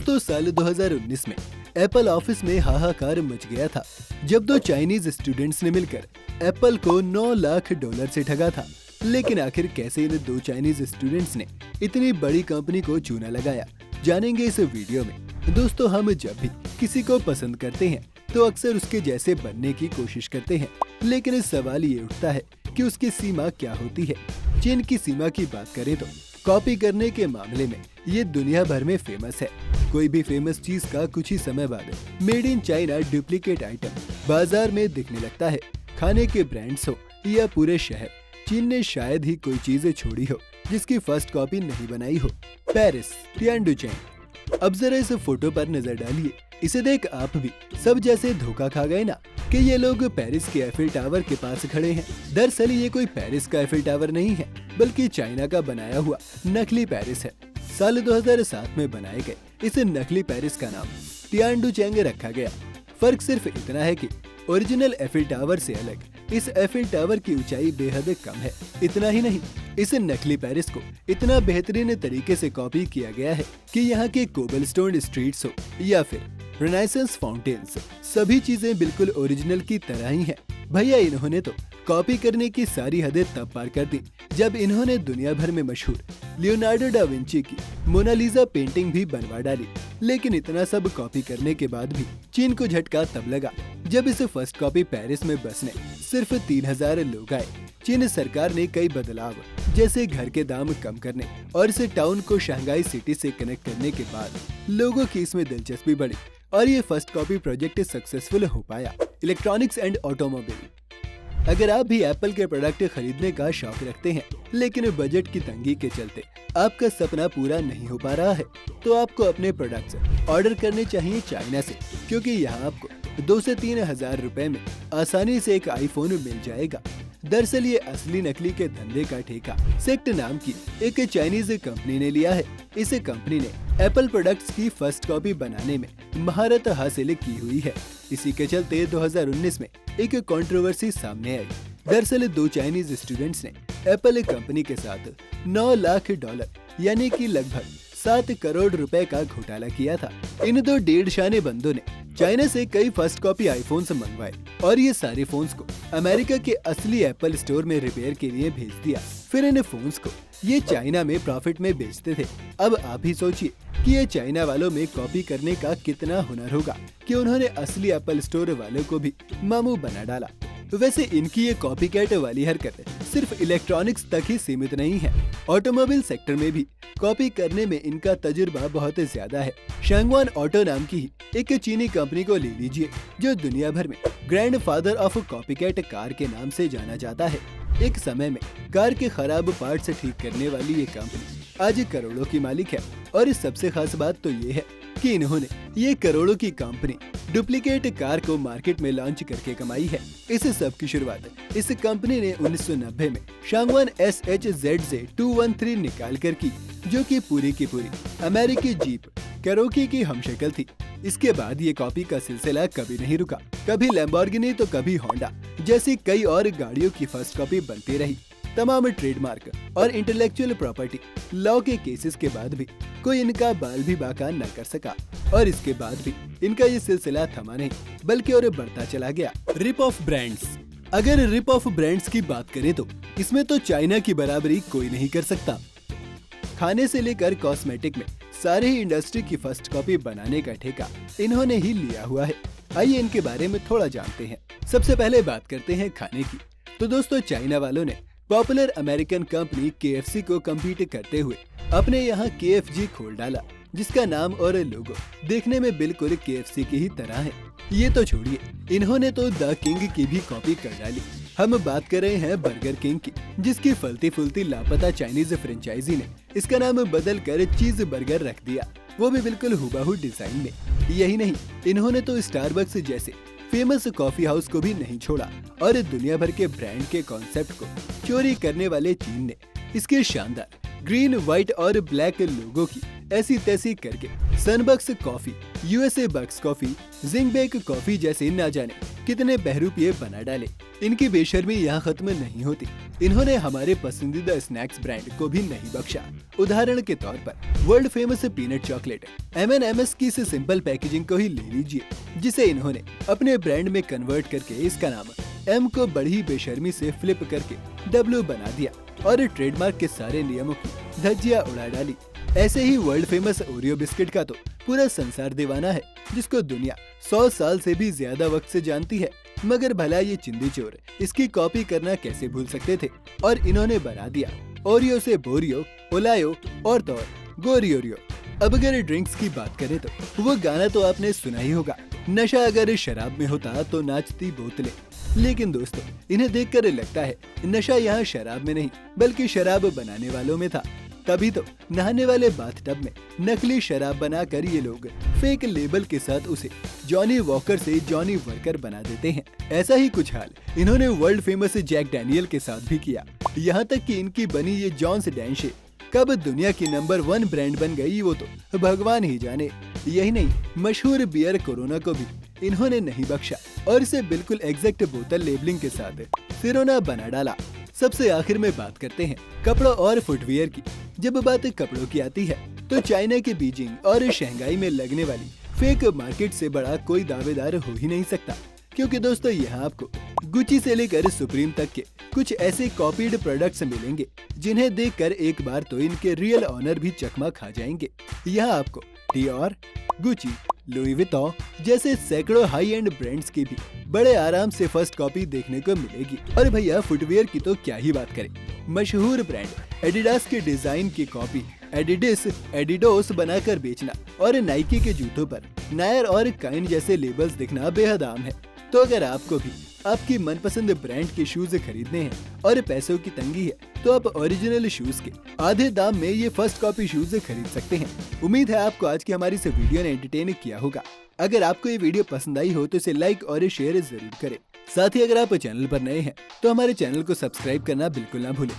दोस्तों साल 2019 में एप्पल ऑफिस में हाहाकार मच गया था जब दो चाइनीज स्टूडेंट्स ने मिलकर एप्पल को $9 लाख से ठगा था। लेकिन आखिर कैसे इन दो चाइनीज स्टूडेंट्स ने इतनी बड़ी कंपनी को चूना लगाया, जानेंगे इस वीडियो में। दोस्तों, हम जब भी किसी को पसंद करते हैं तो अक्सर उसके जैसे बनने की कोशिश करते हैं, लेकिन सवाल ये उठता है कि उसकी सीमा क्या होती है। चीन की सीमा की बात करें तो कॉपी करने के मामले में ये दुनिया भर में फेमस है। कोई भी फेमस चीज का कुछ ही समय बाद made in China duplicate item बाजार में दिखने लगता है। खाने के ब्रांड्स हो या पूरे शहर, चीन ने शायद ही कोई चीजें छोड़ी हो जिसकी फर्स्ट कॉपी नहीं बनाई हो। पेरिस, टियानडुचेन। अब जरा इस फोटो पर नजर डालिए, इसे देख आप भी सब जैसे धोखा खा गए ना कि ये लोग पेरिस के एफिल टावर के पास खड़े हैं। दरअसल ये कोई पेरिस का एफिल टावर नहीं है, बल्कि चाइना का बनाया हुआ नकली पेरिस है। साल 2007 में बनाए गए इस नकली पेरिस का नाम टियानडुचेन रखा गया। फर्क सिर्फ इतना है कि ओरिजिनल एफिल टावर से अलग इस एफिल टावर की ऊंचाई बेहद कम है। इतना ही नहीं, इस नकली पेरिस को इतना बेहतरीन तरीके से कॉपी किया गया है कि यहाँ के कोबलस्टोन स्ट्रीट्स हो या फिर रेनेसांस फाउंटेन्स, सभी चीजें बिल्कुल ओरिजिनल की तरह ही हैं। भैया, इन्होंने तो कॉपी करने की सारी हदें तब पार कर दी जब इन्होंने दुनिया भर में मशहूर लियोनार्डो डा विंची की मोनालिसा पेंटिंग भी बनवा डाली। लेकिन इतना सब कॉपी करने के बाद भी चीन को झटका तब लगा जब इस फर्स्ट कॉपी पेरिस में बसने सिर्फ 3000 लोग आए। चीन सरकार ने कई बदलाव जैसे घर के दाम कम करने और इस टाउन को शंघाई सिटी से कनेक्ट करने के बाद लोगों की इसमें दिलचस्पी बढ़ी और ये फर्स्ट कॉपी प्रोजेक्ट सक्सेसफुल हो पाया। Electronics and automobile. अगर आप भी एप्पल के प्रोडक्ट खरीदने का शौक रखते हैं, लेकिन बजट की तंगी के चलते आपका सपना पूरा नहीं हो पा रहा है, तो आपको अपने प्रोडक्ट्स ऑर्डर करने चाहिए चाइना से, क्योंकि यहाँ आपको 2 से 3 हजार रुपए में आसानी से एक आईफोन मिल जाएगा। दरअसल ये असली नकली के धंधे का ठेका सेक्ट नाम की एक चाइनीज कंपनी ने लिया है। इस कंपनी ने एप्पल प्रोडक्ट्स की फर्स्ट कॉपी बनाने में महारत हासिल की हुई है। इसी के चलते 2019 में एक कंट्रोवर्सी सामने आई। दरअसल 2 चाइनीज स्टूडेंट्स ने एप्पल कंपनी के साथ $9 लाख यानी कि लगभग 7 करोड़ रुपए का घोटाला किया था। इन 2 डेढ़ शाने बंदों ने चाइना से कई फर्स्ट कॉपी आईफोन्स मंगवाए और ये सारे फोन्स को अमेरिका के असली एप्पल स्टोर में रिपेयर के लिए भेज दिया। फिर इन फोन्स को ये चाइना में प्रॉफिट में बेचते थे। अब आप ही सोचिए कि ये चाइना वालों में कॉपी करने का कितना हुनर होगा कि उन्होंने असली एप्पल स्टोर वालों को भी मामू बना डाला। वैसे इनकी ये कॉपी कैट वाली हरकत सिर्फ इलेक्ट्रॉनिक्स तक ही सीमित नहीं है, ऑटोमोबाइल सेक्टर में भी कॉपी करने में इनका तजुर्बा बहुत ज्यादा है। शांगवान ऑटो नाम की एक चीनी कंपनी को ले लीजिए, जो दुनिया भर में grand father of copycat car के नाम से जाना जाता है। एक समय में कार के खराब पार्ट्स ठीक करने वाली ये कंपनी आज करोड़ों की मालिक है। और इस सबसे खास बात तो ये है कि इन्होंने ये करोड़ों की कंपनी डुप्लीकेट कार को मार्केट में लॉन्च करके कमाई है। इस सब की शुरुआत इस कंपनी ने 1990 में शांगवान SHZ213 निकाल कर की, जो कि पूरी की पूरी अमेरिकी जीप कैरोकी की हमशक्ल थी। इसके बाद ये कॉपी का सिलसिला कभी नहीं रुका। कभी लैम्बोर्गिनी तो कभी होंडा जैसी कई और गाड़ियों की फर्स्ट कॉपी बनती रही। तमाम ट्रेडमार्क और इंटेलेक्चुअल प्रॉपर्टी लॉ के केसेस के बाद भी कोई इनका बाल भी बाका न कर सका, और इसके बाद भी इनका ये सिलसिला थमा नहीं, बल्कि और बढ़ता चला गया। Rip off brands. अगर रिप ऑफ ब्रांड्स की बात करें तो इसमें तो चाइना की बराबरी कोई नहीं कर सकता। खाने से लेकर कॉस्मेटिक में सारे ही इंडस्ट्री की फर्स्ट कॉपी बनाने का ठेका इन्होंने ही लिया हुआ है। आइए इनके बारे में थोड़ा जानते हैं। सबसे पहले बात करते हैं खाने की। तो दोस्तों, चाइना वालों ने पॉपुलर अमेरिकन कंपनी KFC को कम्पीट करते हुए अपने यहाँ KFG खोल डाला, जिसका नाम और लोगो देखने में बिल्कुल KFC की ही तरह है। ये तो छोड़िए, इन्होंने तो द किंग की भी कॉपी कर डाली। हम बात कर रहे हैं बर्गर किंग की, जिसकी फलती फुलती लापता चाइनीज फ्रेंचाइजी ने इसका नाम बदल कर चीज बर्गर रख दिया, वो भी बिल्कुल हुबहू डिजाइन में। यही नहीं, इन्होंने तो स्टारबक्स जैसे फेमस कॉफी हाउस को भी नहीं छोड़ा और दुनिया भर के ब्रांड के कॉन्सेप्ट को चोरी करने वाले चीन ने इसके शानदार ग्रीन, व्हाइट और ब्लैक लोगों की ऐसी तैसी करके सनबक्स कॉफी, यूएसए बक्स कॉफी, जिंगबेक कॉफी जैसे ना जाने कितने बहरूपिये बना डाले। इनकी बेशर्मी यहाँ खत्म नहीं होती। इन्होंने हमारे पसंदीदा स्नैक्स ब्रांड को भी नहीं बख्शा। उदाहरण के तौर पर world famous peanut chocolate M&M's की इस सिंपल पैकेजिंग को ही ले लीजिए, जिसे इन्होंने अपने ब्रांड में कन्वर्ट करके इसका नाम M को बड़ी बेशर्मी से फ्लिप करके W बना दिया और ट्रेडमार्क के सारे नियमों की धज्जियां उड़ा डाली। ऐसे ही वर्ल्ड फेमस ओरियो बिस्किट का तो पूरा संसार दीवाना है, जिसको दुनिया 100 साल से भी ज्यादा वक्त से जानती है। मगर भला ये चिंदी चोर इसकी कॉपी करना कैसे भूल सकते थे, और इन्होंने बना दिया ओरियो से बोरियो, ओलायो और तो और गोरियोरियो। अब अगर ड्रिंक्स की बात करें तो वो गाना तो आपने सुना ही होगा, नशा अगर शराब में होता तो नाचती बोतलें। लेकिन दोस्तों, इन्हें देखकर लगता है नशा यहाँ शराब में नहीं बल्कि शराब बनाने वालों में था। तभी तो नहाने वाले बाथटब में नकली शराब बनाकर ये लोग फेक लेबल के साथ उसे जॉनी वॉकर से जॉनी वर्कर बना देते हैं। ऐसा ही कुछ हाल इन्होंने वर्ल्ड फेमस जैक डैनियल के साथ भी किया। यहाँ तक कि इनकी बनी ये जॉन्स डैनशे कब दुनिया की नंबर 1 ब्रांड बन गई वो तो भगवान ही जाने। यही नहीं, मशहूर बियर कोरोना को भी इन्होंने नहीं बख्शा और इसे बिल्कुल एग्जैक्ट बोतल लेबलिंग के साथ सिरोना बना डाला। सबसे आखिर में बात करते हैं कपड़ों और फुटवियर की। जब बात कपड़ों की आती है तो चाइना के बीजिंग और शंघाई में लगने वाली फेक मार्केट से बड़ा कोई दावेदार हो ही नहीं सकता, क्योंकि दोस्तों यहाँ आपको गुची से लेकर सुप्रीम तक के कुछ ऐसे कॉपीड प्रोडक्ट्स मिलेंगे जिन्हें देखकर एक बार तो इनके रियल ऑनर भी चकमा खा जाएंगे। यहाँ आपको डियोर, गुची, लुई विटॉन जैसे सैकड़ों हाई एंड ब्रांड्स की भी बड़े आराम से फर्स्ट कॉपी देखने को मिलेगी। और भैया फुटवियर की तो क्या ही बात करें, मशहूर ब्रांड एडिडास के डिजाइन की कॉपी एडिडोस बनाकर बेचना और नाइकी के जूतों पर नायर और काइन जैसे लेबल्स दिखना बेहद आम है। तो अगर आपको भी आपकी मनपसंद ब्रांड के शूज खरीदने हैं और पैसों की तंगी है तो आप ओरिजिनल शूज के आधे दाम में ये फर्स्ट कॉपी शूज खरीद सकते हैं। उम्मीद है आपको आज की हमारी इस वीडियो ने एंटरटेन किया होगा। अगर आपको ये वीडियो पसंद आई हो तो इसे लाइक और शेयर जरूर करें। साथ ही अगर आप चैनल पर नए हैं तो हमारे चैनल को सब्सक्राइब करना बिल्कुल ना भूलें।